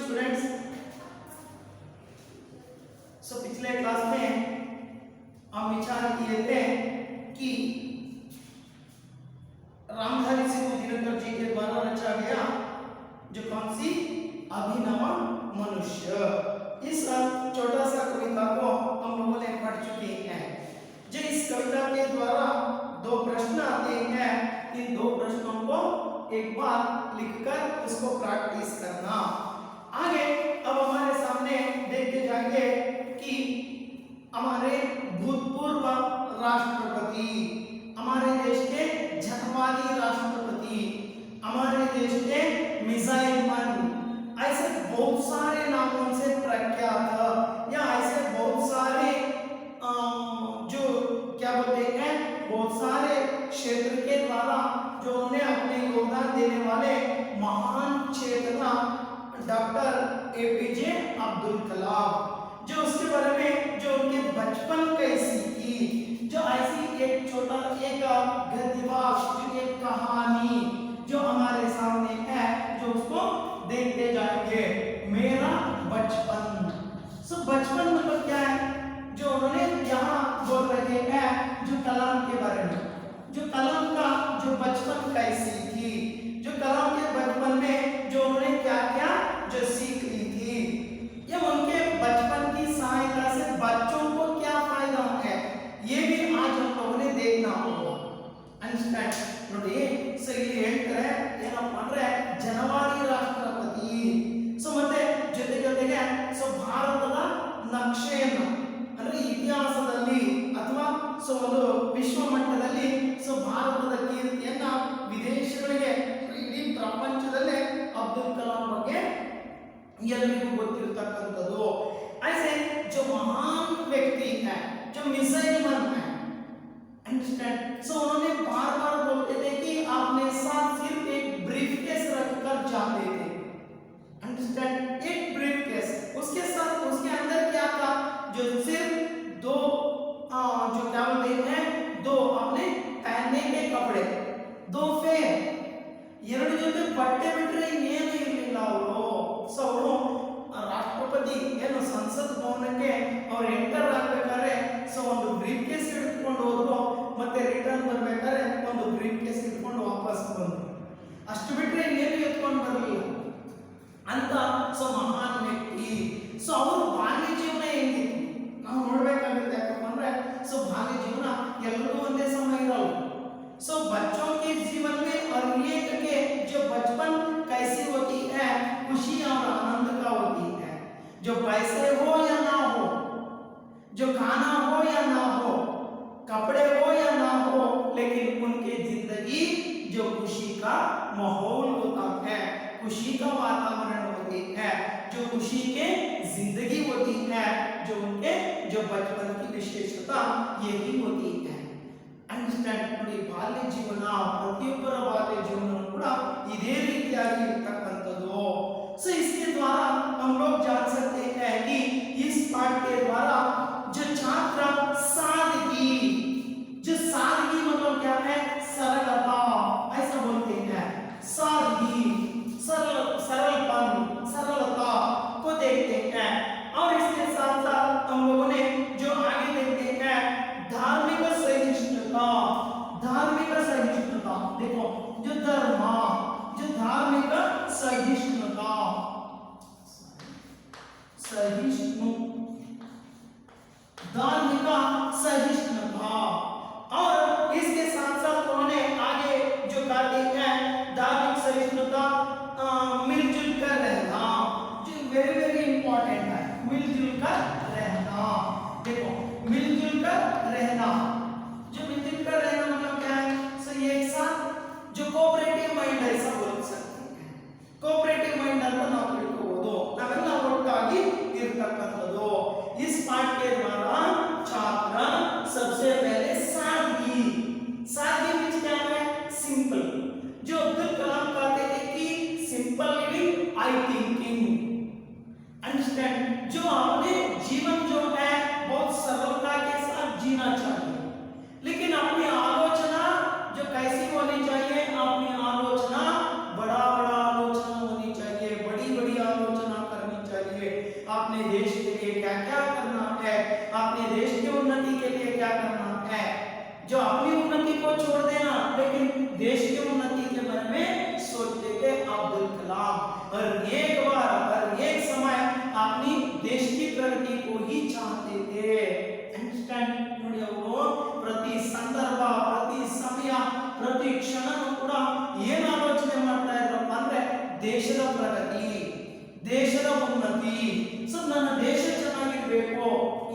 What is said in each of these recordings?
Students, पिछले class में हम विचार किए थे कि रामधारी सिंह दिनकर जी के द्वारा रचा गया जो कौन सी अभिनव मनुष्य, इस छोटा सा कविता को हम लोगों ने पढ़ चुके हैं। जो इस कविता के द्वारा दो प्रश्न आते हैं, इन दो प्रश्नों को एक बार लिखकर उसको प्रैक्टिस करना। आगे अब हमारे सामने देखते जाएंगे कि हमारे भूतपूर्व राष्ट्रपति, हमारे देश के जनवादी राष्ट्रपति, हमारे देश के मिसाइल मैन, ऐसे बहुत सारे नामों से प्रख्यात या ऐसे बहुत सारे जो क्या बोलते हैं, बहुत सारे क्षेत्र के द्वारा जो उन्हें अपने योगदान देने वाले महान चेतना डॉक्टर एपीजे अब्दुल कलाम, जो उसके बारे में जो उनके बचपन कैसी थी, जो ऐसी एक छोटा एक गद्यवाक्य, एक कहानी जो हमारे सामने है, जो उसको देखते जाएंगे। मेरा बचपन, बचपन मतलब क्या है, जो उन्होंने यहाँ बोल रहे हैं जो कलाम के बारे में, जो कलाम का जो बचपन कैसी थी, जो कलाम के बचपन में जो उन्होंने क्या क्या जो सीख ली थी, ये उनके बचपन की सहायता से बच्चों को क्या फायदा है, ये भी आज हम लोगों ने देखना होगा। अंडरस्टैंड ನೋಡಿ, ಸೊ ಇಲ್ಲಿ ಹೇಳ್ತಾರೆ ಏನಪ್ಪ ಅಂದ್ರೆ ಜನವಾದಿ ರಾಷ್ಟ್ರಪತಿ, ಸೊ ಮತ್ತೆ ಜೊತೆಗೆ ಸೊ ಭಾರತದ ನಕ್ಷೆಯನ್ನು ಅಂದ್ರೆ ಇತಿಹಾಸದಲ್ಲಿ ಅಥವಾ ಸೊ ಒಂದು ವಿಶ್ವ ಮಟ್ಟದಲ್ಲಿ ಸೊ ಭಾರತದ ಕೀರ್ತಿಯನ್ನ ವಿದೇಶಗಳಿಗೆ, ಇಡೀ ಪ್ರಪಂಚದಲ್ಲೇ ಅಬ್ದುಲ್ ಕಲಾಂ ಬಗ್ಗೆ ಎಲ್ಲರಿಗೂ ಗೊತ್ತಿರತಕ್ಕಂಥದ್ದು। ऐसे जो महान व्यक्ति है, जो मिसाइल मैन है, अंडरस्टैंड, सो उन्होंने बार बार बोलते थे कि आपने साथ सिर्फ एक ब्रीफकेस रखकर जाते थे, अंडरस्टैंड, एक ब्रीफकेस, उसके साथ उसके अंदर क्या था, जो सिर्फ दो जो क्या बोलते हैं, दो अपने पहनने के कपड़े, दो फेर, ಎರಡು ಜೊತೆ ಬಟ್ಟೆ ಬಿಟ್ಟರೆ ಏನು ಇರಲಿಲ್ಲ ಅವರು। ಸೊ ಅವರು ರಾಷ್ಟ್ರಪತಿ ಏನು ಸಂಸತ್ ಭವನಕ್ಕೆ ಅವ್ರು ಎಂಟರ್ ಆಗಬೇಕಾದ್ರೆ ಸೊ ಒಂದು ಬ್ರೀಫ್ ಕೇಸ್ ಹಿಡ್ಕೊಂಡು ಹೋದ್ರು, ಮತ್ತೆ ರಿಟರ್ನ್ ಬರ್ಬೇಕಾದ್ರೆ ಒಂದು ಬ್ರೀಫ್ ಕೇಸ್ ಹಿಡ್ಕೊಂಡು ವಾಪಸ್ ಬಂದ್ರು, ಅಷ್ಟು ಬಿಟ್ಟರೆ ಏನು ಎತ್ಕೊಂಡು ಬರಲಿಲ್ಲ ಅಂತ ಸೊ ಮಹಾನ್ ವ್ಯಕ್ತಿ। ಸೊ ಅವರು ಬಾಲ್ಯ ಜೀವನ ಹೆಂಗಿತ್ತು ನಾವು ನೋಡ್ಬೇಕಾಗುತ್ತೆ, ಯಾಕಪ್ಪ ಅಂದ್ರೆ ಸೊ ಬಾಲ್ಯ ಜೀವನ ಎಲ್ಲರೂ ಒಂದೇ ಸಮಯ ಇರಲ್ಲ। सो बच्चों के जीवन में और एक के जो बचपन कैसी होती है, खुशी और आनंद का होती है, जो पैसे हो या ना हो, जो खाना हो या ना हो, कपड़े हो या ना हो, लेकिन उनके जिंदगी जो खुशी का माहौल होता है, खुशी का वातावरण होती है, जो खुशी के जिंदगी होती है, जो उनके जो बचपन की विशेषता यही होती है। अंडरस्टैंड ನೋಡಿ, ಬಾಲ್ಯ ಜೀವನ ಪ್ರತಿಯೊಬ್ಬರ ಬಾಲ್ಯ ಜೀವನ ಕೂಡ ಇದೇ ರೀತಿಯಾಗಿ ಇರತಕ್ಕಂಥದ್ದು। सो इसके द्वारा हम लोग जान सकते हैं कि इस पाठ के द्वारा जो छात्र सादगी, जो सादगी मतलब क्या है, सरलता, ऐसा बोलते हैं, सादगी, सरलपन, सरलता को देखते हैं। और इसके साथ साथ हम लोगों ने जो आगे देखते हैं धार्मिक सहिष्णुता, धार्मिक सहिष्णुता, देखो जो धर्म, जो धार्मिक सहिष्णुता, सहिष्णु, धार्मिक सहिष्णुता, और इसके साथ साथ उन्होंने आगे जो कहते हैं धार्मिक सहिष्णुता, मिलजुल कर रहना, जो वेरी वेरी इंपॉर्टेंट है, मिलजुल कर रहना। देखो मिलजुल कर रहना, जो मिलजुल कर रहना मतलब क्या है, सो ये एक साथ जो कोऑपरेटिव माइंड ऐसा बोल सकते हैं, कोऑपरेटिव माइंड ಅಂತ ನಾವು ತಿಳ್ಕೋಬಹುದು, ನಾವೆಲ್ಲ ಒಟ್ಟಾಗಿ ಇರತಕ್ಕಂಥದ್ದು। इस पाठ के द्वारा छात्र सबसे पहले सादगी, सादगी मींस क्या है, सिंपल, जो अब्दुल कलाम कहते थे कि simple living I thinking, understand, जो अपने जीवन जो है बहुत सरलता के साथ जीना चाहिए, लेकिन अपनी आलोचना जो कैसी होनी चाहिए, अपनी आलोचना बड़ा बड़ा आलोचना होनी चाहिए, बड़ी बड़ी आलोचना करनी अपने देश के लिए क्या क्या करना है, अपने देश की उन्नति के लिए क्या करना है, जो अपनी उन्नति को छोड़ देना लेकिन देश की उन्नति के बारे में सोचते थे अब्दुल कलाम। हर एक बार हर एक समय अपनी देश की प्रगति को ही चाहते थे। अंडरस्टैंड ನೋಡಿ ಅವರು ಪ್ರತಿ ಸಂದರ್ಭ ಪ್ರತಿ ಸಮಯ ಪ್ರತಿ ಕ್ಷಣನೂ ಕೂಡ ಏನು ಆಲೋಚನೆ ಮಾಡ್ತಾ ಇದ್ರಪ್ಪ ಅಂದ್ರೆ ದೇಶದ ಪ್ರಗತಿ ದೇಶದ ಉನ್ನತಿ, ಸೊ ನನ್ನ ದೇಶ ಚೆನ್ನಾಗಿರ್ಬೇಕು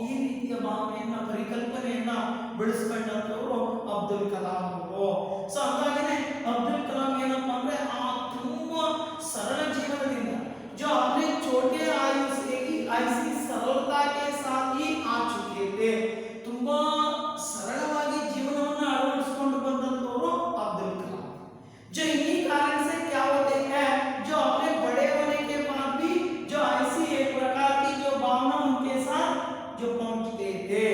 ಈ ರೀತಿಯ ಭಾವನೆಯನ್ನ ಪರಿಕಲ್ಪನೆಯನ್ನ ಬೆಳೆಸ್ಕೊಂಡಂತವರು ಅಬ್ದುಲ್ ಕಲಾಂ ಅವರು। ಸೊ ಹಾಗಾಗಿನೇ ಅಬ್ದುಲ್ ಕಲಾಂ ಏನಪ್ಪಾ ಅಂದ್ರೆ ಆ ತುಂಬಾ सरल जीवनದಿಂದ जो अपने छोटे आयु से ही ऐसी सरलता के साथ ही आ चुके थे, ತುಂಬಾ ಸರಳವಾಗಿ ಜೀವನವನ್ನ ಅಳವಡಿಸಿಕೊಂಡು ಬಂದಂತವರು ಅಬ್ದುಲ್ ಕಲಾಂ। जो इन्हीं कारण से क्या होते हैं, जो अपने बड़े होने के बाद भी जो ऐसी एक प्रकार की जो भावना उनके साथ जो पहुंचते थे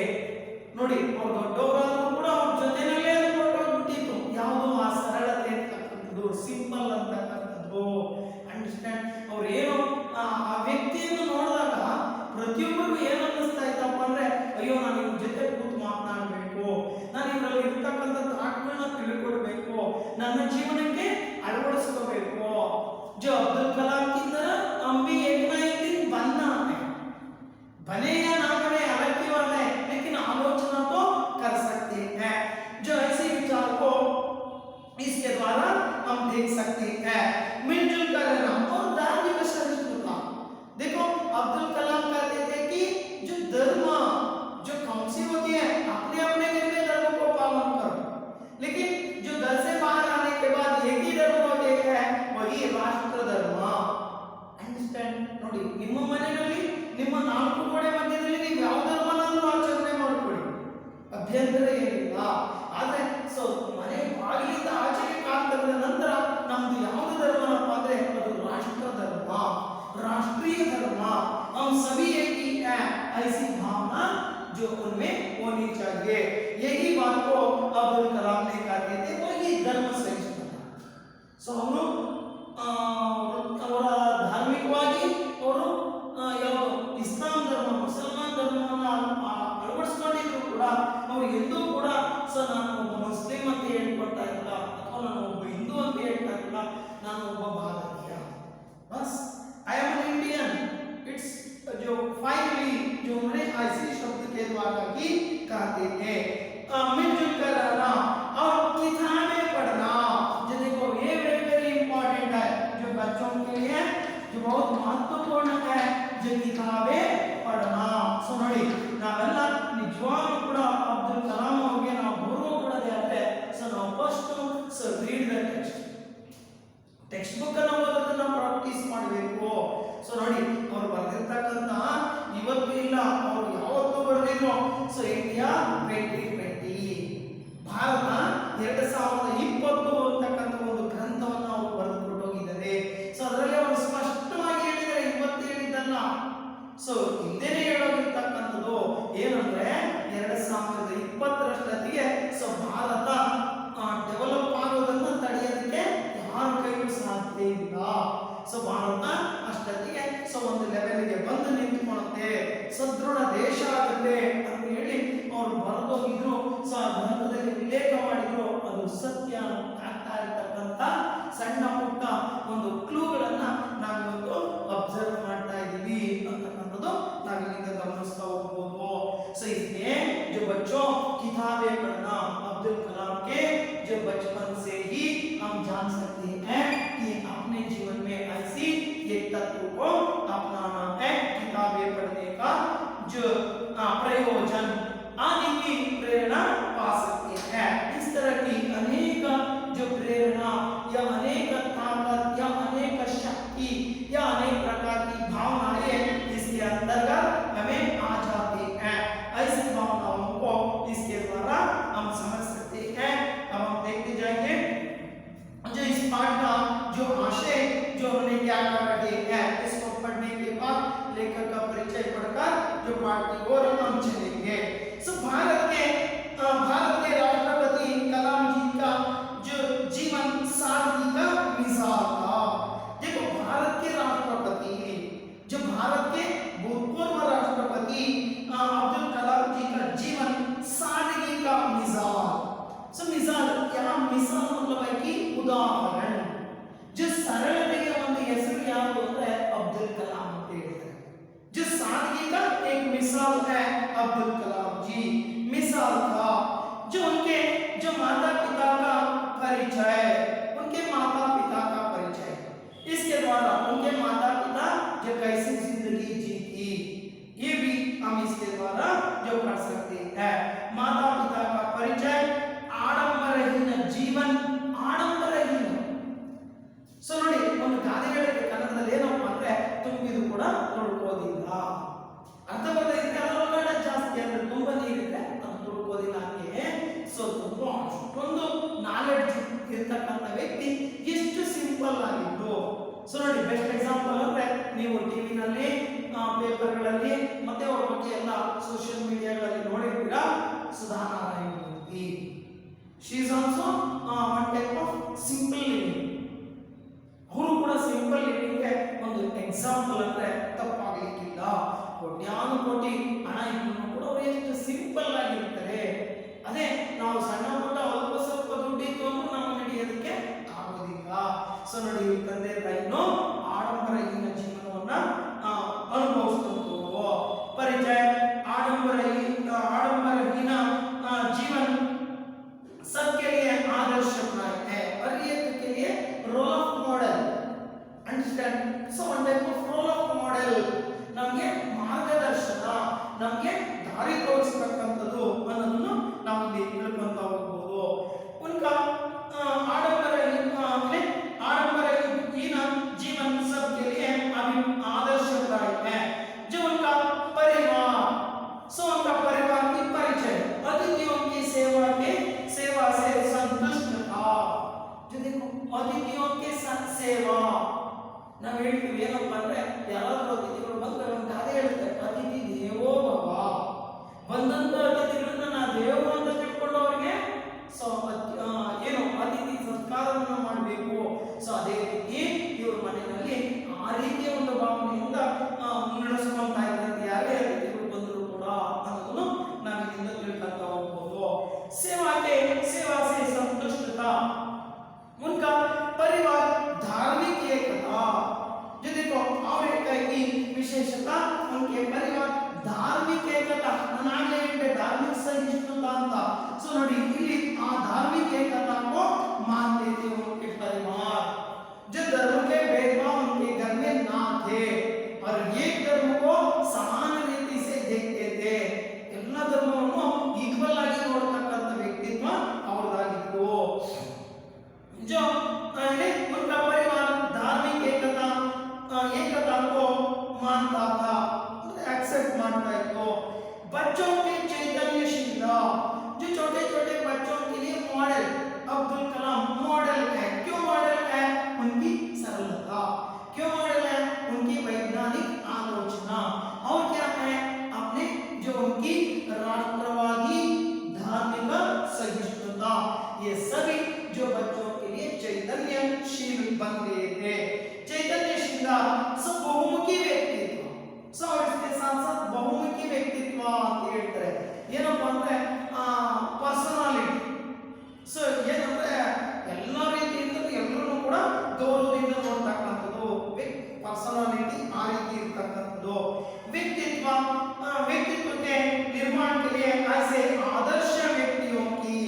ನೋಡಿ ಅವರು ದೊಡ್ಡವರಾದರೂ ಕೂಡ ಅವ್ರ ಜೊತೆನಲ್ಲೇ ಹೊರಟೋಗ್ಬಿಟ್ಟಿತ್ತು ಯಾವುದು ಆ ಸರಳತೆ ಅಂತಕ್ಕಂಥದ್ದು ಸಿಂಪಲ್ ಅಂತಕ್ಕಂಥದ್ದು। ಅಂಡರ್ಸ್ಟ್ಯಾಂಡ್ ಅವ್ರು ಏನು ಆ ವ್ಯಕ್ತಿಯನ್ನು ನೋಡಿದಾಗ ಪ್ರತಿಯೊಬ್ಬರಿಗೂ ಏನು ಅನ್ನಿಸ್ತಾ ಇತ್ತಪ್ಪ ಅಂದ್ರೆ ಅಯ್ಯೋ ನಾನು ಇವ್ರ ಜೊತೆ ಕೂತು ಮಾತನಾಡಬೇಕು, ನಾನು ಇವರಲ್ಲಿ ಇರ್ತಕ್ಕಂಥ ಥಾಟ್ಗಳನ್ನ ತಿಳ್ಕೊಳ್ಬೇಕು, ನನ್ನ ಜೀವನಕ್ಕೆ ಅಳವಡಿಸ್ಕೋಬೇಕು। जो अब्दुल कलाम की तरह हम भी एक ना एक दिन बनना है, बने या ना बने अलग की बात है, लेकिन आलोचना तो कर सकते हैं। जो ऐसे विचार को इसके द्वारा हम देख सकते हैं मिलजुल कर रहना और धार्मिक सहिष्णुता। देखो अब्दुल कलाम कहते थे कि जो धर्म जो कौन सी होती है अपने अपने घर में धर्म को पालन करो, लेकिन जो घर से बाहर आने के बाद एक ही धर्म होते हैं वही राष्ट्र धर्म। अंडरस्टैंड ನೋಡಿ ನಿಮ್ಮ ಮನೆಯಲ್ಲಿ ನಿಮ್ಮ ನಾಲ್ಕು ಗೋಡೆ ಮಧ್ಯದಲ್ಲಿ ನೀವು ಯಾವ ಧರ್ಮನಾದರೂ ಆಚರಣೆ ಮಾಡಿಕೊಳ್ಳಿ, ಅಭ್ಯಂತರ ಏನಿಲ್ಲ। ಆದ್ರೆ ಸೊ ಮನೆ ಬಾಗಿಲಿಂದ ಆಚೆಗೆ ಕಾಲ್ತದ ನಂತರ ನಮ್ದು ಯಾವುದು ಧರ್ಮನಪ್ಪ ಅಂದ್ರೆ ಅದು ರಾಷ್ಟ್ರ ಧರ್ಮ, राष्ट्रीय धर्म। हम सभी एक ही हैं, ऐसी भावना जो उनमें होनी चाहिए। यही बात को अब्दुल कलाम ने कहते थे वही धर्म सहिष्णुता। सो हम लोग ಅವರ ಧಾರ್ಮಿಕವಾಗಿ ಅವರು ಯಾವುದು ಇಸ್ಲಾಂ ಧರ್ಮ ಮುಸಲ್ಮಾನ್ ಧರ್ಮವನ್ನು ಅಳವಡಿಸಿಕೊಂಡಿದ್ರು ಕೂಡ ಅವರು ಎಂದೂ ಕೂಡ ಸೊ ನಾನು ಒಬ್ಬ ಮುಸ್ಲಿಂ ಅಂತ ಹೇಳ್ಕೊಳ್ತಾ ಇಲ್ಲ ಅಥವಾ ನಾನು ಒಬ್ಬ ಹಿಂದೂ ಅಂತ ಹೇಳ್ತಾ ಇಲ್ಲ, ನಾನು ಒಬ್ಬ ಭಾರತೀಯ, बस I am an Indian. It's जो फाइनली जो उन्होंने ऐसे शब्द के द्वारा ही कहते थे मिलजुल कर रहना और किताबें पढ़ना। जो देखो ये वेरी इंपॉर्टेंट है जो बच्चों के लिए जो बहुत महत्वपूर्ण है, जो किताबें पढ़ना। सो ನೋಡಿ ನಾವೆಲ್ಲ ನಿಜವಾಗ್ಲೂ ಕೂಡ ಅಬ್ದುಲ್ ಕಲಾಂ ಅವರಿಗೆ ನಾವು ಗೌರವ ಕೊಡೋದೇ ಆದ್ರೆ ಸೊ ನಾವು first so read the text book ಅನ್ನು ಓದೋದನ್ನ ಪ್ರಾಕ್ಟೀಸ್ ಮಾಡಬೇಕು। ಸೊ ನೋಡಿ ಅವರು ಬರೆದಿರ್ತಕ್ಕಂತ ಇವತ್ತು ಇಲ್ಲ ಅವರು ಯಾವತ್ತೂ ಬರೆದಿದ್ರು ಸೊ ಇಂಡಿಯಾ 2020 ಭಾರತ 2020 ಅಂತಕ್ಕಂಥ ಒಂದು ಗ್ರಂಥವನ್ನು ಅವರು ಬರೆದುಕೊಂಡು ಹೋಗಿದ್ದಾರೆ। ಸೊ ಅದರಲ್ಲಿ ಅವರು ಸ್ಪಷ್ಟವಾಗಿ ಹೇಳಿದ್ದಾರೆ, ಇವತ್ತು ಹೇಳಿದ್ದಲ್ಲ, ಸೊ ಹಿಂದೆನೇ ಹೇಳೋಗಿರ್ತಕ್ಕಂಥದ್ದು ಏನಂದ್ರೆ 2020 ಸೊ ಭಾರತ ಡೆವಲಪ್ ಆಗೋದನ್ನ ತಡೆಯೋದಕ್ಕೆ ಯಾರ ಕೈಗೂ ಸಾಧ್ಯ ಇಲ್ಲ। ಸೊ ಭಾರತ ಅಷ್ಟೊತ್ತಿಗೆ ಸೊ ಒಂದು ಲೆವೆಲ್ಗೆ ಬಂದು ನಿಂತುಕೊಳ್ಳುತ್ತೆ, ಸದೃಢ ದೇಶ ಆಗುತ್ತೆ ಅಂತ ಹೇಳಿ ಅವರು ಬರೆದೋಗಿದ್ರು। ಸೊ ಆ ಗ್ರಂಥದಲ್ಲಿ ಉಲ್ಲೇಖ ಮಾಡಿದ್ರು, ಅದು ಸತ್ಯ ಆಗ್ತಾ ಇರ್ತಕ್ಕಂಥ ಸಣ್ಣ ಪುಟ್ಟ ಒಂದು ಕ್ಲೂಗಳನ್ನ ನಾವಿವತ್ತು ಅಬ್ಸರ್ವ್ ಮಾಡ್ತಾ ಇದ್ದೀವಿ ಅಂತಕ್ಕಂಥದ್ದು ನಾವಿಲ್ಲಿಂದ ಗಮನಿಸ್ತಾ ಹೋಗ್ಬೋದು। ಸೊ इसलिए जो बच्चों किताबें पढ़ना अब्दुल कलाम के जो बचपन से ही हम जान सकते हैं कि अपने जीवन में ऐसी एक तत्व को अपनाना है। किताबें पढ़ने का जो प्रयोजन आने की प्रेरणा पा सकते हैं। इस तरह की अनेक जो प्रेरणा या अनेक ताकत या अनेक शक्ति या अनेक प्रकार की भावनाएं इसके अंतर्गत हमें आ जाती हैं। ऐसी भावनाओं को इसके द्वारा हम समझ सकते हैं। अब हम देखते जाएंगे जो इस पाठ का जो आशय जो हमने क्या कर रहे हैं, इसको पढ़ने के बाद लेखक का परिचय पढ़कर जो पाठ की ओर हम चलेंगे। सो भारत के राष्ट्रपति कलाम जी का जो जीवन सादगी का मिसाल था। देखो भारत के राष्ट्रपति जो भारत के ಮಿಸಾಲ್ मतलब है कि उदाहरण जिस सरलತೆಗೆ ಒಂದು ಹೆಸರು ಯಾವುದು ಅಂದ್ರೆ ಅಬ್ದುಲ್ ಕಲಾಂ ಅಂತ ಹೇಳ್ತಾರೆ जिस सादगी का एक मिसाल है अब्दुल कलाम जी मिसाल था जो उनके जो माता पिता का परिचय उनके माता पिता का परिचय इसके द्वारा उनके माता पिता जो कैसी जिंदगी जी थी ये भी हम इसके द्वारा जो पढ़ सकते हैं माता पिता का परिचय आडंबरहीन जीवन आडंबरहीन ಸೊ ನೋಡಿ ಒಂದು ಗಾದೆ ಹೇಳಿದ್ರೆ ಕನ್ನಡದಲ್ಲಿ ಏನಪ್ಪ ಅಂದ್ರೆ ತುಂಬಿದು ಕೂಡ ತುಳುಕೋದಿಲ್ಲ ಅರ್ಥ ಬರ್ತೈತೆ ಅದರೊಳಗಡೆ ಜಾಸ್ತಿ ಅಂದ್ರೆ ತುಂಬಾ ನೀರಿದ್ರೆ ಅದು ತುಳುಕೋದಿಲ್ಲ ಹಂಗೆ ಸೊ ತುಂಬಾ ಅಷ್ಟೊಂದು ನಾಲೆಡ್ಜ್ ಇರ್ತಕ್ಕಂಥ ವ್ಯಕ್ತಿ ಎಷ್ಟು ಸಿಂಪಲ್ ಆಗಿದ್ದು ಸೊ ನೋಡಿ ಬೆಸ್ಟ್ ಎಕ್ಸಾಂಪಲ್ ಅಂದ್ರೆ ನೀವು ಟಿವಿನಲ್ಲಿ ಪೇಪರ್ಗಳಲ್ಲಿ ಮತ್ತೆ ಅವ್ರ ಬಗ್ಗೆ ಎಲ್ಲ ಸೋಷಿಯಲ್ ಮೀಡಿಯಾಗಳಲ್ಲಿ ನೋಡಿರ್ತೀರಾ Sudha Narayana Murthy she is also one type of simple living ಅವರು ಕೂಡ ಸಿಂಪಲ್ ಲಿವಿಂಗ್ಗೆ ಒಂದು ಎಕ್ಸಾಂಪಲ್ ಅಂದ್ರೆ ತಪ್ಪಾಗಲಿಕ್ಕಿಲ್ಲ ಕೋಟ್ಯಾನುಕೋಟಿ ಹಣ ಇದ್ರು ಕೂಡ ಅವರು ಎಷ್ಟು ಸಿಂಪಲ್ ಆಗಿರ್ತಾರೆ ಅದೇ ನಾವು ಸಣ್ಣ ಪುಟ್ಟ ಅಲ್ಪ ಸ್ವಲ್ಪ ದುಡ್ಡಿತ್ತು ಅಂದ್ರೆ ನಾವು ನಡೆಯೋದಕ್ಕೆ ಆಗೋದಿಲ್ಲ ಸೊ ನೋಡಿ ಇವ್ರ ತಂದೆ ತಾಯಿನೂ ಆಡಂಬರಹೀನ ಜೀವನವನ್ನ ಅನುಭವಿಸ್ತಂತರು ಪರಿಚಯ ಆಡಂಬರಹೀನ जीवन सबके लिए आदर्शप्राय है और ये के लिए role of model understand so one type of role of model ನಮಗೆ ಮಾರ್ಗದರ್ಶನ ನಮಗೆ ದಾರಿ ತೋರಿಸತಕ್ಕಂಥದ್ದು ಅನ್ನೋದನ್ನು ನಾವು ಇಲ್ಲಿ ತಿಳ್ಕೊಂತ ಹೋಗಬಹುದು ಉನಕ आडंबरहीन जीवन सबके लिए आदर्शप्राय है जो उनका परिवार सो उनका परिवार की परिचय अतिथियों की सेवा से संतुष्ट था जो देखो अतिथियों के साथ सेवा ನಾವು ಹೇಳ್ತೀವಿ ಏನಪ್ಪ ಅಂದ್ರೆ ಯಾರಾದ್ರೂ ಅತಿಥಿಗಳು ಬಂದ್ರೆ ಒಂದು ಗಾದೆ ಹೇಳ್ತಾರೆ ಅತಿಥಿ ದೇವೋ ಭವ ಬಂದಂತ ಅತಿಥಿಗಳನ್ನ ನಾ ದೇವರು ಅಂತ ತಿಳ್ಕೊಂಡು ಅವರಿಗೆ ಸೊ ಏನು ಅತಿಥಿ ಸತ್ಕಾರವನ್ನು ಮಾಡಬೇಕು ಸೊ ಅದೇ ರೀತಿ ಇವ್ರ ಮನೆಯಲ್ಲಿ ಆ ರೀತಿಯ ಒಂದು ಭಾವನೆಯಿಂದ ನಡೆಸ್ಕೊಂತಾ ಇದ್ದಂತೆ ಯಾರೇ ಅತಿಥಿಗಳು ಬಂದರೂ ಕೂಡ ಅನ್ನೋದನ್ನು ನಾವು ಇದರಿಂದ ತಿಳ್ಕೊಂತ ಹೋಗ್ಬೋದು सेवा से संतुष्ट था उनका परिवार धार्मिक एकता जो देखो और एक की विशेषता उनके परिवार धार्मिक एकता नागले धार्मिक सहिष्णुता ಅಂತ सो ನೋಡಿ ಇಲ್ಲಿ ಆ धार्मिक एकता को मानते थे उनके परिवार जो धर्म के भेदभाव उनके घर में ना थे और एक धर्म को समान रीति से देखते थे ಎಲ್ಲ ಧರ್ಮವನ್ನು ಈಕ್ವಲ್ ಆಗಿ ನೋಡತಕ್ಕಂತ ವ್ಯಕ್ತಿತ್ವ ಅವರದಾಗಿತ್ತು जो उनका परिवार धार्मिक एकता को मानता था एक्सेप्ट मानता है तो बच्चों के चैतन्यशीलता जो छोटे छोटे बच्चों के लिए मॉडल अब्दुल कलाम मॉडल है क्यों मॉडल है उनकी सरलता क्यों मॉडल है उनकी वैज्ञानिक आलोचना और क्या है अपने जो उनकी राष्ट्रवादी धार्मिक सहिष्णुता ये सभी जो बच्चों के लिए चैतन्यशील बन गए थे चैतन्यशील सब बहुमुखी व्यक्तित्व सो इसके साथ साथ बहुमुखी व्यक्तित्व ಅಂತ ಹೇಳ್ತಾರೆ ಏನಪ್ಪ ಅಂದ್ರೆ ಪರ್ಸನಾಲಿಟಿ ಸೊ ಏನಂದ್ರೆ ಎಲ್ಲ ರೀತಿಯಿಂದ ಎಲ್ಲರೂ ಕೂಡ ಗೌರವದಿಂದ ನೋಡ್ತಕ್ಕಂಥದ್ದು ಪರ್ಸನಾಲಿಟಿ ಆ ರೀತಿ ಇರ್ತಕ್ಕಂಥದ್ದು व्यक्तित्व के निर्माण के लिए ऐसे आदर्श व्यक्तियों की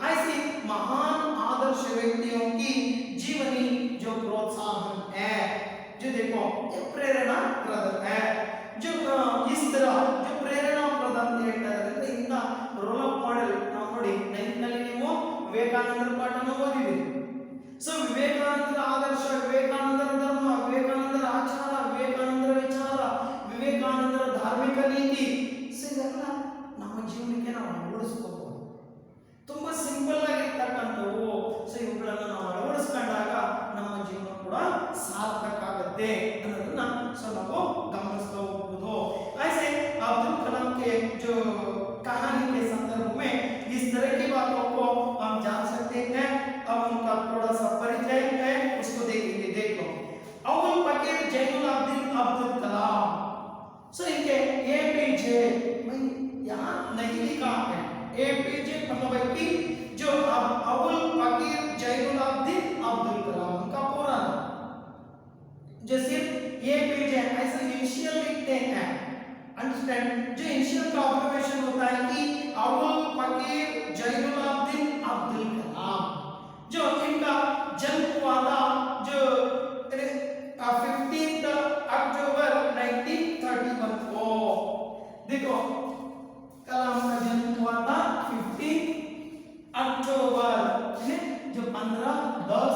ऐसी महान आदर्श व्यक्तियों की जीवनी जो प्रोत्साहन है जो देखो ये प्रेरणा प्रद है जो इस तरह जो प्रेरणा प्रदान ಹೇಳ್ತಾ ಇದ್ದಾರೆ ಇಂದ ರೋಲ್ ಆಫ್ ಮಾಡೆಲ್ ನಾವು ನೋಡಿ 9th ನಲ್ಲಿ ನೀವು ವಿವೇಕಾನಂದರ ಪಾಠನ ಓದಿದ್ದೀರಿ ಸೊ ವಿವೇಕಾನಂದರ ಆದರ್ಶ ವಿವೇಕಾನಂದರ ಧರ್ಮ ವಿವೇಕಾನಂದರ ಆಚಾರ ವಿವೇಕಾನಂದರ ವಿಚಾರ ವಿವೇಕಾನಂದರ ಧಾರ್ಮಿಕ ನೀತಿ ಸೊ ಇದೆಲ್ಲ ನಮ್ಮ ಜೀವನಕ್ಕೆ ನಾವು ಅಳವಡಿಸ್ಕೋಬಹುದು ತುಂಬಾ ಸಿಂಪಲ್ ಆಗಿರ್ತಕ್ಕಂಥವು ಸೊ ಇವುಗಳನ್ನು ನಾವು ಅಳವಡಿಸ್ಕೊಂಡಾಗ ನಮ್ಮ ಜೀವನ ಕೂಡ ಸಾರ್ಥಕ ಆಗುತ್ತೆ ಅನ್ನೋದನ್ನ ಸೊ ನಾವು ಗಮನಿಸ್ತಾ ಹೋಗಬಹುದು ऐसे अब्दुल कलाम के जो कहानी के संदर्भ में इस तरह की बातों को हम जान सकते हैं अब उनका थोड़ा सा परिचय है उसको देखेंगे देख लो अव्वल फकीर जैनुल एपीजे ऐसे इनिशियल लिखते हैं, अंडरस्टैंड। जो इनिशियल का ऑब्जर्वेशन होता है कि अबुल फकीर जैनुलाब्दीन अब्दुल कलाम, जो इनका जन्म हुआ था जो 15 अक्टूबर 1931 को। देखो कलाम का जन्म हुआ था 15 अक्टूबर जो 15-10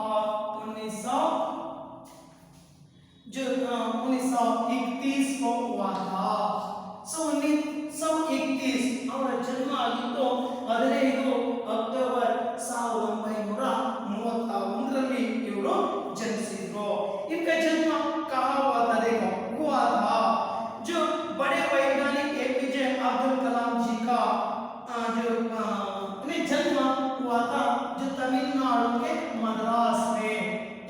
और 1931 को हुआ था। 1931 ಅವರ ಜನ್ಮ ಆಗಿತ್ತು 15 ಅಕ್ಟೋಬರ್ 1931ರಲ್ಲಿ ಇವರು जन्मिಸಿದ್ರು। इनका जन्म कहाँ हुआ था? देखो हुआ था जो बड़े वैज्ञानिक एपीजे अब्दुल कलाम जी का जो जन्म हुआ था जो तमिलनाडु के मद्रास में,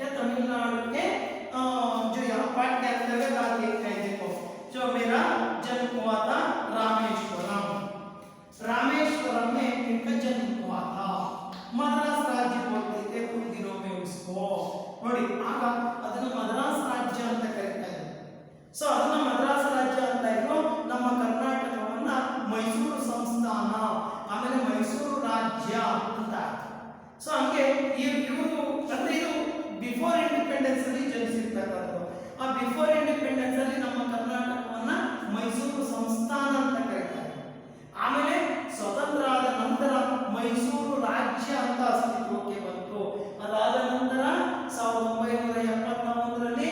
या तमिलनाडु के जो यहाँ पाठ के अंतर्गत आते हैं। देखो जो मेरा जन्म हुआ था रामेश्वरम, रामेश्वरम में इनका जन्म हुआ था। मद्रास राज्य बोलते थे उन दिनों में उसको, ನೋಡಿ ಆಗ ಅದನ್ನ ಮದ್ರಾಸ್ ರಾಜ್ಯ ಅಂತ ಕರೀತಾರೆ। ಸೊ ಅದನ್ನ ಮದ್ರಾಸ್ ರಾಜ್ಯ ಅಂತ ಇದ್ರು, ನಮ್ಮ ಕರ್ನಾಟಕವನ್ನ ಮೈಸೂರು ಸಂಸ್ಥಾನ ಆಮೇಲೆ ಮೈಸೂರು ರಾಜ್ಯ ಅಂತ। ಸೊ ಹಂಗೆ ಇವರು ಅಂದ್ರೆ ಇದು ಬಿಫೋರ್ ಇಂಡಿಪೆಂಡೆನ್ಸ್ ಅಲ್ಲಿ ಜನಿಸಿರ್ತಕ್ಕಂಥದ್ದು। ಆ ಬಿಫೋರ್ ಇಂಡಿಪೆಂಡೆನ್ಸ್ ಅಲ್ಲಿ ನಮ್ಮ ಕರ್ನಾಟಕವನ್ನ ಮೈಸೂರು ಸಂಸ್ಥಾನ ಅಂತ ಕರೀತಾರೆ। ಆಮೇಲೆ ಸ್ವತಂತ್ರ ಆದ ನಂತರ ಮೈಸೂರು ರಾಜ್ಯ ಅಂತ ಅಸ್ತಿತ್ವಕ್ಕೆ ಬಂತು। ಅದಾದ ನಂತರ 1971ರಲ್ಲಿ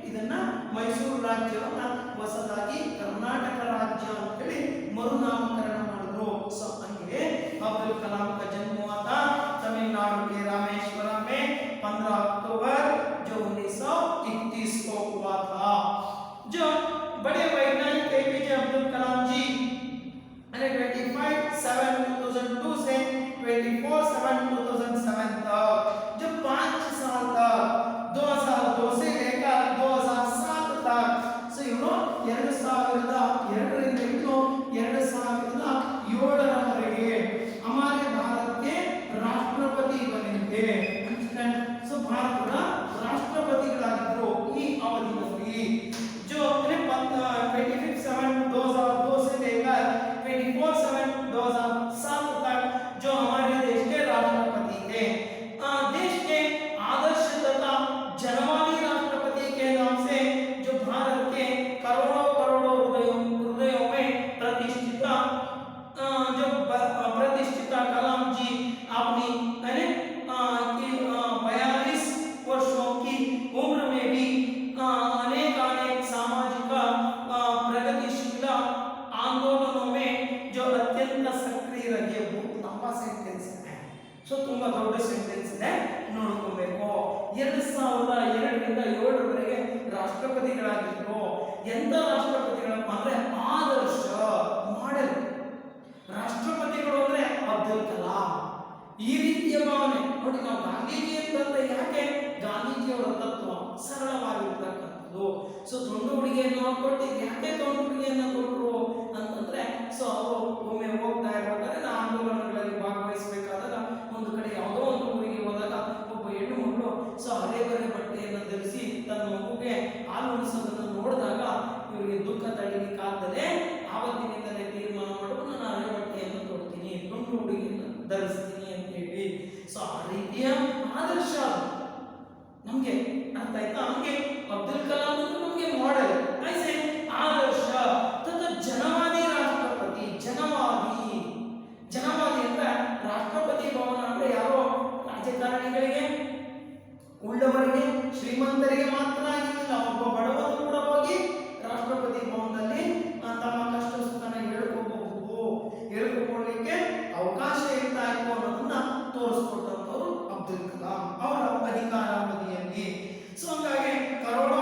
ಇದನ್ನ ಮೈಸೂರು ರಾಜ್ಯವನ್ನ ಹೊಸದಾಗಿ ಕರ್ನಾಟಕ ರಾಜ್ಯ ಅಂತ ಹೇಳಿ ಮರುನಾಮಕರಣ ಮಾಡಿದ್ರು। ಸೊ ಹಂಗೆ अब्दुल कलाम का जन्म हुआ था तमिलनाडु के रामेश्वरम में 15 अक्टूबर जो 1931 को हुआ था। जो बड़े वैज्ञानिक एपीजे अब्दुल कलाम जी 25/7/2002 से 24/7/2007 तक, जो 5 साल तक 2002 से लेकर 2007 तक, सो इವರು 2002ರಿಂದ ಹಿಡಿದು 2007ರವರೆಗೆ हमारे भारत के राष्ट्रपति बने थे। सो ಭಾರತದ ರಾಷ್ಟ್ರಪತಿಗಳಾಗಿದ್ದರು ಈ ಅವಧಿಯಲ್ಲಿ। जो 25/7/2002 से लेकर 24/7/2007 तक जो हमारे देश के राष्ट्रपति थे। देश के आदर्श तथा जनवादी राष्ट्रपति के नाम से जो भारत के करोड़ों करोड़ों हृदयों में प्रतिष्ठित कलाम जी अपनी 42 वर्षों की उम्र में भी अनेक सामाजिक प्रगतिशील आंदोलनों में जो अत्यंत सक्रिय रहे। बहुत लंबा सेंटेंस है, सो ತುಂಬಾ ದೊಡ್ಡ ಸೆಂಟೆನ್ಸ್ ಇದೆ, ನೋಡ್ಕೋಬೇಕು। 2002ರಿಂದ 7ರವರೆಗೆ ರಾಷ್ಟ್ರಪತಿಗಳಾಗಿದ್ರು। ಎಂತ ರಾಷ್ಟ್ರಪತಿಗಳಪ್ಪ ಅಂದ್ರೆ ಆದರ್ಶ ಮಾಡೆಲ್ ರಾಷ್ಟ್ರಪತಿಗಳು ಅಂದ್ರೆ ಅಬ್ದುಲ್ ಕಲಾಂ। ಈ ರೀತಿಯ ಭಾವನೆ ನೋಡಿ, ನಾವು ಗಾಂಧೀಜಿ ಅಂತಂದ್ರೆ ಯಾಕೆ? ಗಾಂಧೀಜಿಯವರ ತತ್ವ ಸರಳವಾಗಿರ್ತಕ್ಕಂಥದ್ದು। ಸೊ ತುಂಡು ಹುಡುಗಿಯನ್ನು ಕೊಟ್ಟು ಯಾಕೆ ತುಂಡು ಹುಡುಗಿಯನ್ನು ಕೊಟ್ಟರು ಅಂತಂದ್ರೆ, ಸೊ ಅವರು ಒಮ್ಮೆ ಹೋಗ್ತಾ ಇರ್ಬೇಕಾದ್ರೆ ಆಂದೋಲನಗಳಲ್ಲಿ ಭಾಗವಹಿಸಬೇಕಾದಾಗ ಒಂದು ಕಡೆ ಯಾವುದೋ ಒಂದು ಊರಿಗೆ ಹೋದಾಗ ಒಬ್ಬ ಹೆಣ್ಣು ಮಗಳು ಸೊ ಹಳೆ ಬರೆ ಬಟ್ಟೆಯನ್ನು ಧರಿಸಿ ತನ್ನ ಮಗುಗೆ ಹಾಲು ಉಣಿಸೋದನ್ನು ನೋಡಿದಾಗ ಇವರಿಗೆ ದುಃಖ ತಡೆಯಲಿಕ್ಕಾಗದೆ ಆವತ್ತಿನಿಂದಲೇ ತೀರ್ಮಾನ ಮಾಡೋದು, ನಾನು ಹಳೆ ಬಟ್ಟೆಯನ್ನು ತೊಡ್ತೀನಿ, ತುಂಡು ಹುಡುಗಿಯನ್ನು ಧರಿಸ್ತೀನಿ ಅಂತ ಹೇಳಿ। ಸೊ ಆ ರೀತಿಯ ಆದರ್ಶ ನಮ್ಗೆ ಅರ್ಥ ಆಯ್ತಾ? ಹಂಗೆ ಅಬ್ದುಲ್ ಕಲಾಂ ನಮ್ಗೆ ಮಾಡೆಲ್ ಐಸೆ ಆದರ್ಶ ತथा ಜನವಾದಿ ರಾಷ್ಟ್ರಪತಿ। ಜನವಾದಿ ಅಂದ್ರೆ ರಾಷ್ಟ್ರಪತಿ ಭವನ ಅಂದ್ರೆ ಯಾರೋ ರಾಜಕಾರಣಿಗಳಿಗೆ, ಉಳ್ಳವರಿಗೆ, ಶ್ರೀಮಂತರಿಗೆ ಮಾತ್ರ ಆಗಿಲ್ಲ, ಒಬ್ಬ ಬಡವರು ಕೂಡ ಹೋಗಿ ರಾಷ್ಟ್ರಪತಿ ಭವನದಲ್ಲಿ ತಮ್ಮ ಕಷ್ಟ ಸುಖನ ಹೇಳ್ಕೊಳ್ಲಿಕ್ಕೆ ಅವಕಾಶ ಇರ್ತಾ ಇತ್ತು ಅನ್ನೋದನ್ನ ತೋರಿಸ್ಕೊಟ್ಟವರು ಅಬ್ದುಲ್ ಕಲಾಂ ಅವರ ಅಧಿಕಾರಾವಧಿಯಲ್ಲಿ। ಸೊ ಹಂಗಾಗಿ ಕರೋಡೋ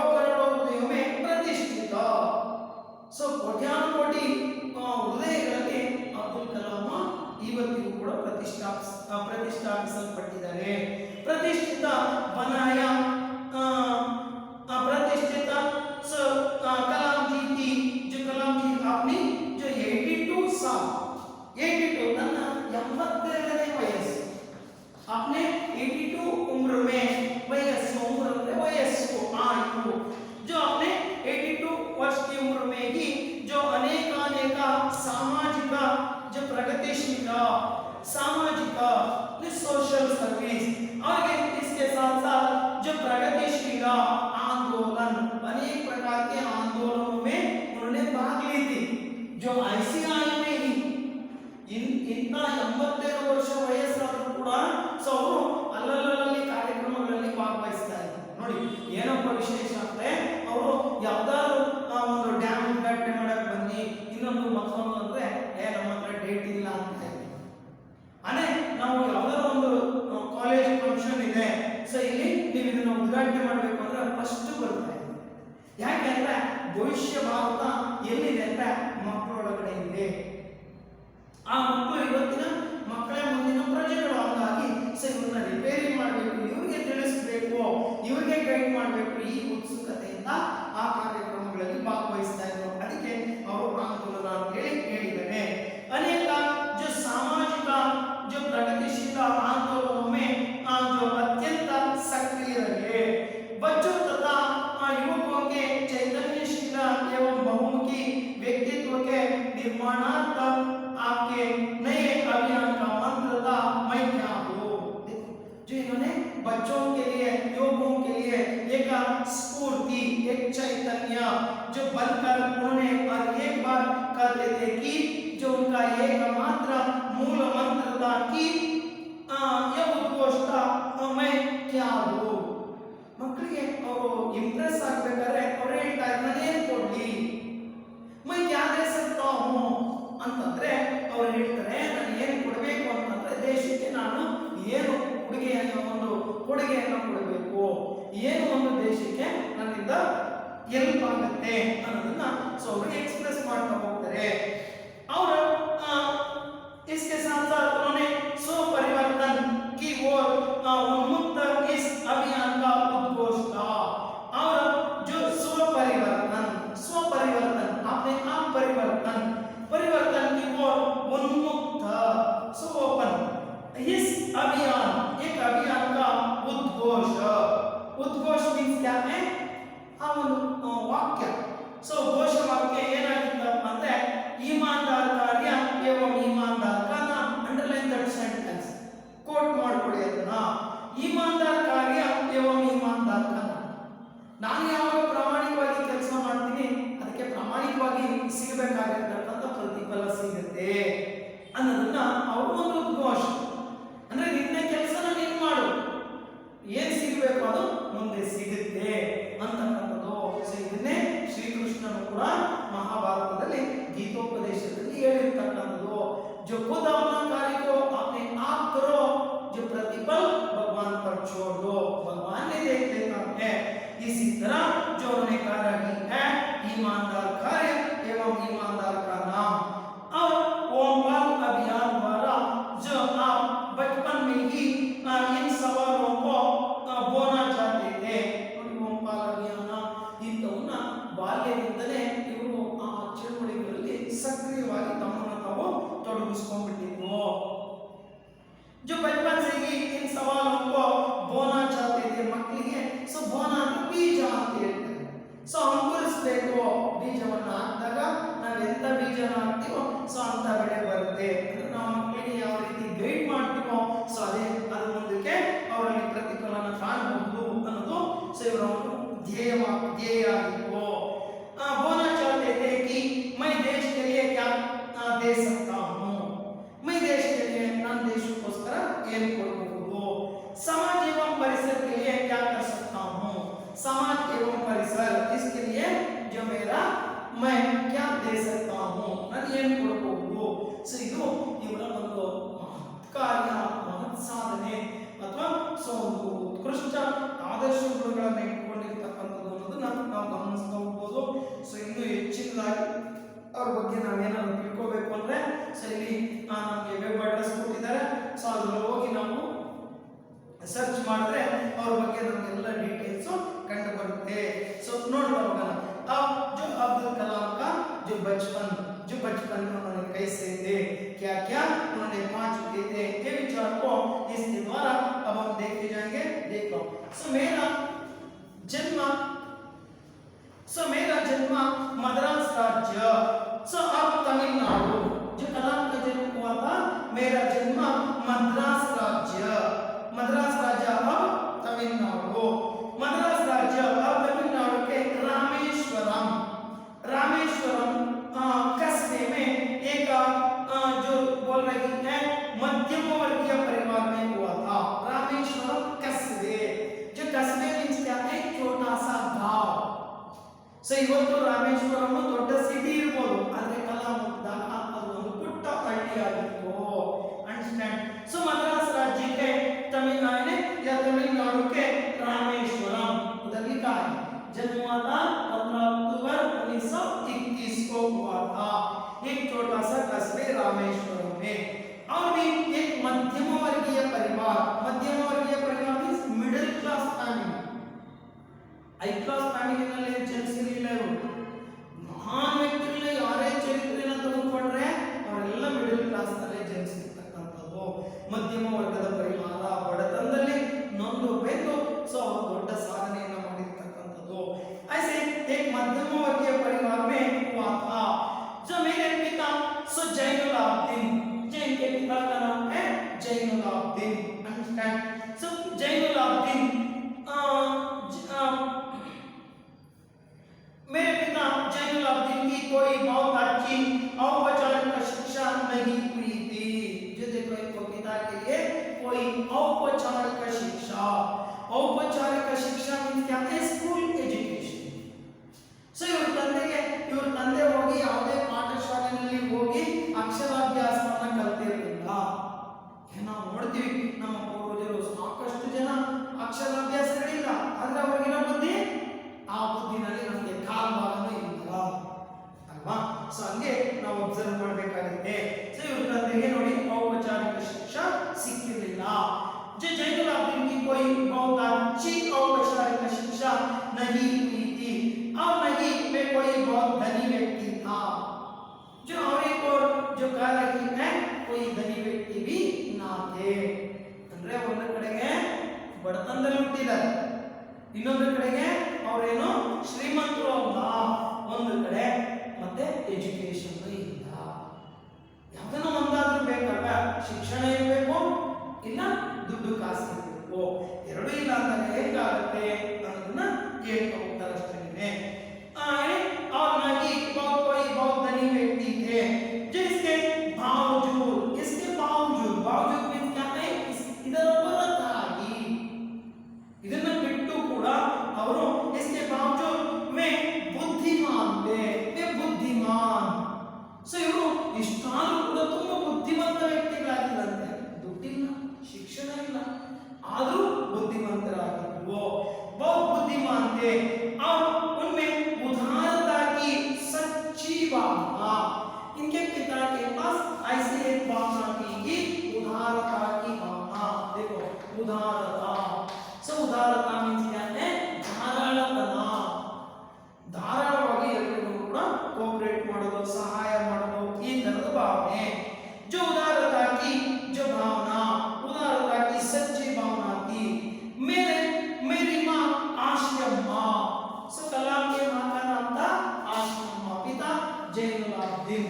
सामाजिक सोशल सर्विस, और इसके साथ साथ जो प्रगतिशील आंदोलन, अनेक प्रकार के आंदोलनों में उन्होंने भाग ली थी। जो ICI में ही ಇಂಥ 87 ವರ್ಷ ವಯಸ್ಸಾದರೂ ಕೂಡ ಸೊ ಅವರು ಅಲ್ಲಲ್ಲಿ ಕಾರ್ಯಕ್ರಮಗಳಲ್ಲಿ ಭಾಗವಹಿಸ್ತಾ ಇದ್ದಾರೆ. ನೋಡಿ ಏನಪ್ಪ ವಿಶೇಷ ಅಂದ್ರೆ ಅವರು ಯಾವ್ದಾದ್ರು ಒಂದು ಡ್ಯಾಮ್ ಉದ್ಘಾಟನೆ ಮಾಡಕ್ ಬನ್ನಿ, ಇನ್ನೊಂದು ಮತ್ತೊಂದು ಅಂದ್ರೆ ನಮ್ಮ ಹತ್ರ ಡೇಟ್ ಇಲ್ಲ ಅಂತ ಹೇಳಿ, ಅದೇ ನಾವು ಯಾವ್ದಾದ್ರು ಒಂದು ಕಾಲೇಜ್ ಫಂಕ್ಷನ್ ಇದೆ, ಸೊ ಇಲ್ಲಿ ನೀವು ಇದನ್ನ ಉದ್ಘಾಟನೆ ಮಾಡಬೇಕು ಅಂದ್ರೆ ಫಸ್ಟ್ ಬರ್ತಾ ಇದೆ. ಯಾಕೆಂದ್ರೆ ಭವಿಷ್ಯ ಭಾರತ ಎಲ್ಲಿದೆ ಅಂದ್ರೆ ಮಕ್ಕಳೊಳಗಡೆ ಇದೆ. ಆ ಮಕ್ಕಳು ಇವತ್ತಿನ ಮಕ್ಕಳೇ ಮುಂದಿನ ಪ್ರಜೆಗಳು. ಹಾಗಾಗಿ ಸೊ ಇವನ್ನ ರಿಪೇರಿ ಮಾಡಬೇಕು, ಇವ್ರಿಗೆ ತಿಳಿಸಬೇಕು, ಇವ್ರಿಗೆ ಗೈಡ್ ಮಾಡಬೇಕು. ಈ ಉತ್ಸುಕತೆಯಿಂದ ಆ ಕಾರ್ಯಕ್ರಮಗಳಲ್ಲಿ ಭಾಗವಹಿಸ್ತಾ ಇದ್ರು. ಅದಕ್ಕೆ ಅವರು ಆಂದೋಲನ ಅಂತ ಹೇಳಿ ಹೇಳಿದ್ದಾರೆ. ಅನೇಕ जो सामाजिक जो प्रगतिशील आंदोलनों में जो अत्यंत सक्रिय रहे, बच्चों तथा युवकों के चैतन्यशील एवं बहुमुखी व्यक्तित्व के निर्माणार्थ आपके नए अभियान का मंत्र था, मैं क्या हूँ। जो इन्होंने बच्चों के लिए, युवकों के लिए एक स्फूर्ति, एक चैतन्य जो बनकर उन्होंने और एक बार कहते थे कि जो उनका एकमात्र मूल मंत्र था कि यह उद्घोष था, मैं क्या हूँ। ಮಕ್ಕಳಿಗೆ ಅವರು ಇಂಪ್ರೆಸ್ ಆಗಬೇಕಾದ್ರೆ ಅವರೇ ಹೇಳ್ತಾರೆ ನಾನೇನು ಕೊಡ್ಲಿ, ಮೈ ಕ್ಯಾ ದೇ ಸಕ್ತಾ ಹೂಂ ಅಂತಂದ್ರೆ ಅವ್ರು ಹೇಳ್ತಾರೆ ನಾನು ಏನು ಕೊಡಬೇಕು ಅಂತಂದ್ರೆ ದೇಶಕ್ಕೆ ನಾನು ಏನು ಕೊಡುಗೆಯನ್ನು ಕೊಡಬೇಕು, ಏನು ಒಂದು ದೇಶಕ್ಕೆ ನನ್ನಿಂದ ಹೆಲ್ಪ್ ಆಗುತ್ತೆ ಅನ್ನೋದನ್ನ ಸೊ ಅವರು ಎಕ್ಸ್ಪ್ರೆಸ್ ಮಾಡ್ತಾ ಹೋಗ್ತಾರೆ. और इसके साथ साथ उन्होंने स्व परिवर्तन की ओर उन्मुक्त इस अभियान का उद्घोष था। और जो स्व परिवर्तन अपने आप परिवर्तन की ओर उन्मुक्त, सो ओपन इस अभियान, एक अभियान का उद्घोष मीन्स क्या है, वाक्य. सो घोष वाक्य ಏನಾಗಿತ್ತಪ್ಪ ಅಂದ್ರೆ ईमानदार कार्य एवं ईमानदार का नाम, अंडरलाइन दैट सेंटेंस, कोट ಮಾಡ್ಕೊಳ್ಳಿ ಅದನ್ನ. ईमानदार कार्य एवं ईमानदार का नाम, ನಾನು ಯಾವಾಗ ಪ್ರಾಮಾಣಿಕವಾಗಿ ಕೆಲಸ ಮಾಡ್ತೀನಿ ಅದಕ್ಕೆ ಪ್ರಾಮಾಣಿಕವಾಗಿ ಸಿಗಬೇಕಾಗಿರ್ತಕ್ಕಂಥ ಪ್ರತಿಫಲ ಸಿಗುತ್ತೆ ಅನ್ನೋದನ್ನ ಅವರು ಒಂದು ಉದ್ಘೋಷ ಅಂದ್ರೆ ನಿನ್ನ ಕೆಲಸನ ನೀನು ಮಾಡು, ಏನ್ ಸಿಗಬೇಕು ಅದು ಮುಂದೆ ಸಿಗುತ್ತೆ ಅಂತಕ್ಕಂಥದ್ದು. ಸೊ ಇದನ್ನೇ ಶ್ರೀಕೃಷ್ಣನು ಕೂಡ ಮಹಾಭಾರತದಲ್ಲಿ गीतोपदेशದಲ್ಲಿ ಹೇಳಿರ್ತಕ್ಕಂಥದ್ದು. जो खुद अपना कार्य को अपने आप करो, जो प्रतिफल भगवान पर छोड़ दो, भगवान ने देख लेता है. इसी तरह जो उन्होंने कार्य की है, ईमानदार कार्य एवं ईमानदार का नाम. और ओमकार अभियान द्वारा जो आप बचपन में ही इन सवालों को बोलना चाहते थे, ओमकार अभियान ಇಂಥವನ್ನ ಬಾಲ್ಯದಿಂದಲೇ ಇವರು ಆ ಚಳುವಳಿಗಳಲ್ಲಿ ಸಕ್ರಿಯವಾಗಿ ತಮ್ಮನ್ನು ತಾವು ತೊಡಗಿಸಿಕೊಂಡಿದ್ರು. जो बचपन से ही इन सवालों को बोना चाहते थे, ಮಕ್ಕಳಿಗೆ ಸೊ ಬೋನ ಅಂದ್ರೆ ಬೀಜ ಅಂತ ಹೇಳ್ತಾರೆ. ಸೊ ಅಂಕುರಿಸಬೇಕು, ಬೀಜವನ್ನು ಹಾಕಿದಾಗ ನಾವು ಎಂತ ಬೀಜನ ಹಾಕ್ತೀವೋ ಸೊ ಅಂತ ಬೆಳೆ ಬರುತ್ತೆ. ನಾವು ಮಕ್ಕಳಿಗೆ ಯಾವ ರೀತಿ ಗೈಡ್ ಮಾಡ್ತೀವೋ ಸೊ ಅದೇ ಅದು ಮುಂದಕ್ಕೆ ಅವರಲ್ಲಿ ಪ್ರತಿಫಲನ ಕಾಣಬಹುದು ಅನ್ನೋದು ಸೊ ಇವರ ಧ್ಯೇಯ ಆಗಿತ್ತು. बोलना चाहते थे कि मैं देश के लिए क्या दे सकता हूँ, मैं देश के लिए ನಾನು ದೇಶಕ್ಕೋಸ್ಕರ ಏನು ಕೊಡಬಹುದು, समाज एवं परिसर के लिए क्या कर सकता हूँ, समाज एवं परिसर इसके लिए जो मेरा मैं क्या दे सकता हूँ, ನಾನು ಏನು ಕೊಡಬಹುದು. ಸೊ ಇದು ಇವರ ಒಂದು ಕಾರ್ಯ, ಮಹತ್ ಸಾಧನೆ ಅಥವಾ ಸೊ ಒಂದು ಉತ್ಕೃಷ್ಟ ಆದರ್ಶ ಗುಣಗಳನ್ನು ಇಟ್ಕೊಂಡಿರ್ತಕ್ಕಂಥದ್ದು ಅನ್ನೋದನ್ನ ನಾವು ಗಮನಿಸ್ತಾ ಹೋಗ್ಬೋದು. ಸೊ ಇನ್ನು ಹೆಚ್ಚಿನದಾಗಿ ಅವ್ರ ಬಗ್ಗೆ ನಾವೇನಾದ್ರು ತಿಳ್ಕೋಬೇಕು ಅಂದ್ರೆ ಸೊ ಇಲ್ಲಿ ನಮಗೆ ವೆಬ್ ಅಡ್ರೆಸ್ ಕೊಟ್ಟಿದ್ದಾರೆ. ಸೊ ಅದ್ರಲ್ಲಿ ಹೋಗಿ ನಾವು ಸರ್ಚ್ ಮಾಡಿದ್ರೆ ಅವ್ರ ಬಗ್ಗೆ ನಮಗೆಲ್ಲ ಡೀಟೇಲ್ಸ್ ಕಂಡು ಬರುತ್ತೆ. ಸೊ ನೋಡ್ತಾ ಹೋಗೋಣ. जो अब्दुल कलाम का जो बचपन में उन्होंने कैसे थे, क्या क्या उन्होंने पा चुके थे, ये विचार को इसके द्वारा अब हम देखते जाएंगे. देखो मेरा जन्म मद्रास राज्य अब तमिलनाडु. जो कलाम का जन्म हुआ हुआ था? मेरा जन्म मद्रास राज्य, मद्रास राज्य अब तमिलनाडु, मद्रास राज्य अब तमिलनाडु के रामेश्वरम, रामेश्वरम कस्बे में एक जो बोल रही है मध्यम वर्गीय परिवार में हुआ था। रामेश्वरम कस्बे, जो कस्बे मीन्स क्या है? छोटा सा गांव। ಸೊ ಇವತ್ತು ರಾಮೇಶ್ವರಂ ದೊಡ್ಡ ಸಿಟಿ ಇರಬಹುದು, ಆದ್ರೆ ಕಲಾಮುಕ್ದಾಗ ಅದು ಒಂದು ಪುಟ್ಟ ಹಳ್ಳಿಯಾಗಿತ್ತು. ಅಂಡರ್ಸ್ಟ್ಯಾಂಡ್? ಸೊ ಮದ್ರಾಸ್ राज्य तमिलनाडु या तमिलनाडु के रामेश्वरम उधर लिखा है। जन्म हुआ था 15 अक्टूबर 1921 को हुआ था, एक छोटा सा कस्बे रामेश्वरम में। और भी एक मध्यम वर्गीय परिवार, मध्यम वर्गीय परिवार means middle class family, high class ಫ್ಯಾಮಿಲಿನಲ್ಲಿ ಜನಿಸಿರಲಿಲ್ಲ ಇವರು. ಮಹಾನ್ ವ್ಯಕ್ತಿಗಳನ್ನ ಯಾರೇ ಚರಿತ್ರೆಯನ್ನು ತೆಗೆದುಕೊಂಡ್ರೆ ಅವರೆಲ್ಲ ಮಿಡಲ್ ಕ್ಲಾಸ್ ನಲ್ಲಿ ಜನಿಸಿರ್ತಕ್ಕಂಥದ್ದು, ಮಧ್ಯಮ ವರ್ಗದ ಪರಿವಾರ, ಬಡತನದಲ್ಲಿ ನೊಂದು ಬೆಂದು ಸೊ ಅವರು ದೊಡ್ಡ ಸಾಧನೆಯನ್ನು ಮಾಡಿರ್ತಕ್ಕಂಥದ್ದು. ऐसे एक मध्यम वर्गीय परिवार में हुआ था। जो मेरे पिता सो जैनुलाब्दीन, जो इनके पिता का नाम है जैनुलाब्दीन। अंडरस्टैंड? सो जैनुलाब्दीन मेरे पिता जैनुलाब्दीन की कोई बहुत अच्छी औपचारिक शिक्षा नहीं हुई थी। जो देखो इनको पिता के लिए कोई औपचारिक शिक्षा, औपचारिक शिक्षा मीन्स क्या है? School education. ಸೊ ಇವ್ರ ತಂದೆ ಹೋಗಿ ಯಾವುದೇ ಪಾಠಶಾಲೆಯಲ್ಲಿ ಹೋಗಿ ಅಕ್ಷರಾಭ್ಯಾಸವನ್ನ ಕಲ್ತಿರಲಿಲ್ಲ. ನಾವು ನೋಡ್ತೀವಿ ನಮ್ಮ ಪೂರ್ವಜರು ಸಾಕಷ್ಟು ಜನ ಅಕ್ಷರಾಭ್ಯಾಸಗಳಿಲ್ಲ, ಆದ್ರೆ ಅವ್ರಿಗಿರೋ ಬುದ್ಧಿ, ಆ ಬುದ್ಧಿನಲ್ಲಿ ನಮಗೆ ಕಾಲ್ಭಾಗನೂ ಇಲ್ಲ ಅಲ್ವಾ? ಸೊ ಹಂಗೆ ನಾವು ಅಬ್ಸರ್ವ್ ಮಾಡಬೇಕಾಗುತ್ತೆ. ಸೊ ಇವ್ರ ತಂದೆಗೆ ನೋಡಿ ಔಪಚಾರಿಕ ಶಿಕ್ಷಾ ಸಿಕ್ಕಿರಲಿಲ್ಲ. जो जैनुलाब्दीन की कोई बहुत अच्छी औपचारिक शिक्षा नहीं हुई थी और नहीं में कोई बहुत धनी व्यक्ति था। जो और एक और जो कह रही है कोई धनी व्यक्ति भी ना थे। ಅಂದ್ರೆ ಒಂದು ಕಡೆಗೆ ಬಡತನದಲ್ಲಿ ಹುಟ್ಟಿದ್ದಾರೆ, ಇನ್ನೊಂದು ಕಡೆಗೆ ಅವರೇನು ಶ್ರೀಮಂತರು ಅಲ್ಲ, ಒಂದು ಕಡೆ ಮತ್ತೆ ಎಜುಕೇಶನ್ ಇಲ್ಲ. ಯಾವ್ದನ್ನ ಒಂದಾದ್ರೂ ಬೇಕಲ್ಲ, ಶಿಕ್ಷಣ ಇರಬೇಕು ಇಲ್ಲ ದುಡ್ಡು ಕಾಸು ಇರಬೇಕು, ಎರಡೂ ಇಲ್ಲ ಅಂದ್ರೆ ಹೇಗಾಗುತ್ತೆ ಅನ್ನೋದನ್ನ ಕೇಳ್ತಾ ಹೋಗ್ತಾರೆ ಅಷ್ಟೇ. और नहीं कोई बहुत धनी व्यक्ति थे जिसके बावजूद, इसके बावजूद, बावजूद मीन्स क्या है? ಇದರ ಹೊರತಾಗಿ, ಇದನ್ನ ಬಿಟ್ಟು ಕೂಡ ಅವರು इसके बावजूद में बुद्धिमान थे, वे बुद्धिमान। ಸೊ ಇವರು ಇಷ್ಟಾದ್ರೂ ಕೂಡ ತುಂಬಾ ಬುದ್ಧಿವಂತ ವ್ಯಕ್ತಿಗಳಾಗಿದ್ದಂತೆ, ದುಡ್ಡಿಲ್ಲ, ಶಿಕ್ಷಣ ಇಲ್ಲ, ಆದರೂ बुद्धिमंतरागिದ್ರು, बहुत बुद्धिमान थे। और उनमें उदारता की सच्ची भावना, इनके पिता के पास ऐसी एक भावना थी कि उदारता की भावना। देखो उदारता, सो उदारता मीन्स क्या है? ಧಾರಾಳತನ, ಧಾರಾಳವಾಗಿ ಎಲ್ಲರಿಗೂ ಕೂಡ ಕೋಆಪರೇಟ್ ಮಾಡೋದು, ಸಹಾಯ ಮಾಡೋದು, ಈ ತರದ ಭಾವನೆ. जो उदारता की जो भावना, उदारता की सच्ची भावना थी। मेरी माँ आशियम्मा, सो कलाम के माँ का नाम था आशियम्मा, पिता जैनुलाब्दीन,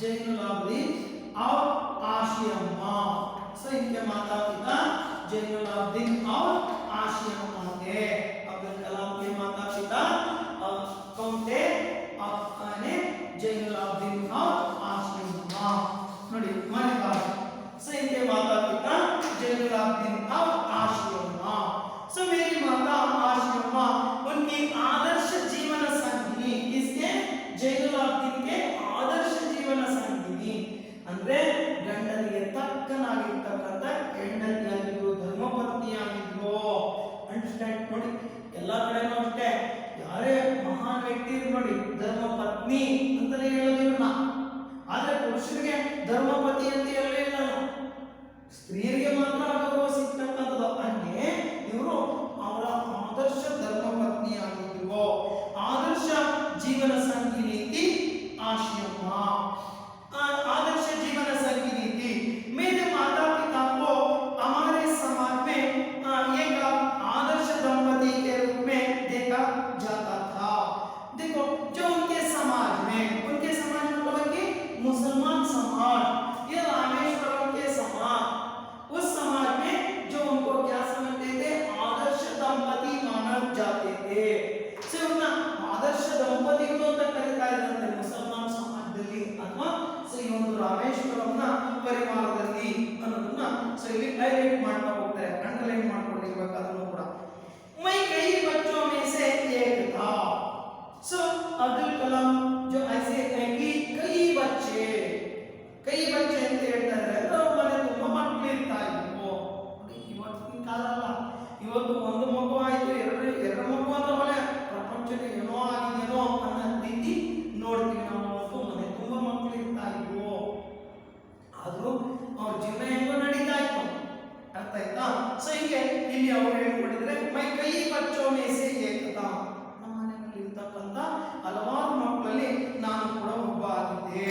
जैनुलाब्दीन और आशियम्मा। सो इनके माता पिता जैनुलाब्दीन और आशियम्मा थे। अब्दुल कलाम के माता पिता कौन थे? जैनुलाब्दीन और आशियम्मा। ನೋಡಿ ಮನೆ ಬಾರಿ. ಸೊ इनके माता पिता जैनुलाब्दीन और आशियम्मा। सो मेरी माता आशियम्मा उनकी आदर्श जीवन संगिनी, इसके जैनुलाब्दीन के आदर्श जीवन संगिनी ಅಂದ್ರೆ ಗಂಡನಿಗೆ ತಕ್ಕನಾಗಿರ್ತಕ್ಕಂಥ ಹೆಂಡತಿಯಾಗಿದ್ರು, ಧರ್ಮಪತ್ನಿಯಾಗಿದ್ರು. ಅಂಡರ್ಸ್ಟ್ಯಾಂಡ್? ನೋಡಿ ಎಲ್ಲಾ ಕಡೆನೂ ಅಷ್ಟೇ, ಯಾರೇ ಮಹಾನ್ ವ್ಯಕ್ತಿ ನೋಡಿ ಧರ್ಮಪತ್ನಿ ಅಂತಲೇ ಹೇಳೋದು ಇವ್ರನ್ನ, ಆದ್ರೆ ಪುರುಷರಿಗೆ ಧರ್ಮಪತಿ ಅಂತ ಹೇಳಲೇ ಇಲ್ಲ, ಸ್ತ್ರೀಯರಿಗೆ ಮಾತ್ರ ಗೌರವ ಸಿಗ್ತಕ್ಕಂಥದ್ದು. ಹಂಗೆ ಇವರು ಅವರ ಆದರ್ಶ ಧರ್ಮಪತ್ನಿಯಾಗಿದ್ರು, ಆದರ್ಶ ಜೀವನ ಸಂಗಿನಿ थी आशियम्मा, आदर्श जीवन संगिनी थी। मेरे माता पिता को हमारे समाज में एक आदर्श दंपति के रूप में देखा जाता था। देखो जो उनके समाज में, उनके ಸೊ ಈ ಒಂದು ರಾಮೇಶ್ವರಂನ ಪರಿವಾರದಲ್ಲಿ ಅನ್ನೋದನ್ನ ಸೊ ಇಲ್ಲಿ ಹೈಲೈಟ್ ಮಾಡ್ತಾ ಹೋಗ್ತಾರೆ, ಅಂಡರ್ಲೈನ್ ಮಾಡ್ಕೊಂಡಿರ್ಬೇಕು ಅದನ್ನು ಕೂಡ. ಮೈ ಕೈ ಬಚ್ಚೋं में से एक था, सो अब्दुल कलाम जो ऐसे हैं कि कई बच्चे ಅಂತ ಹೇಳ್ತಾರೆ ಅಂದ್ರೆ ಅವ್ರ ಮನೆ ತುಂಬಾ ಮಕ್ಕಳು ಇರ್ತಾ ಇದ್ವು. ಇವತ್ತಿನ ಕಾಲ ಅಲ್ಲ, ಇವತ್ತು ಒಂದು ಮಗು ಆಯ್ತು, ಎರಡು ಮಗು ಅಂದ್ರೆ ಒಳ್ಳೆ ಪ್ರಪಂಚಕ್ಕೆ ಏನೋ ಆಗಿದೆಯೋ ಅನ್ನೋ ರೀತಿ ನೋಡ್ತೀವಿ ನಾವು. ಅವತ್ತು ಮನೆ ತುಂಬಾ ಮಕ್ಕಳು ಇರ್ತಾ ಇದ್ವು, ಆದ್ರೂ ಅವ್ರ ಜೀವನ ಹೆಂಗೋ ನಡೀತಾ ಇತ್ತು. ಅರ್ಥ ಆಯ್ತಾ? ಸೊ ಹೀಗೆ ಇಲ್ಲಿ ಅವ್ರು ಹೇಳ್ಕೊಂಡಿದ್ರೆ ಮೈ ಕೈ ಬಚ್ಚೋं में से एक था, ನಮ್ಮ ಮನೆಯಲ್ಲಿ ಇರ್ತಕ್ಕಂಥ ಹಲವಾರು ಮಕ್ಕಳಲ್ಲಿ ನಾನು ಕೂಡ ಒಬ್ಬ ಆಗಿದ್ದೆ.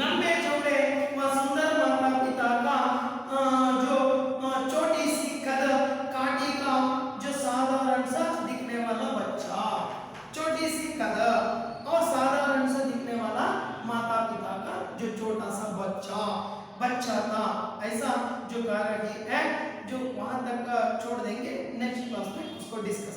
लंबे चौड़े व सुंदर माता पिता का जो छोटी सी कद काटी का जो साधारण सा दिखने वाला बच्चा, छोटी सी कद और साधारण सा दिखने वाला माता पिता का जो छोटा सा बच्चा था, ऐसा जो कह रही है, जो वहां तक छोड़ देंगे, नेक्स्ट क्लास में उसको डिस्कस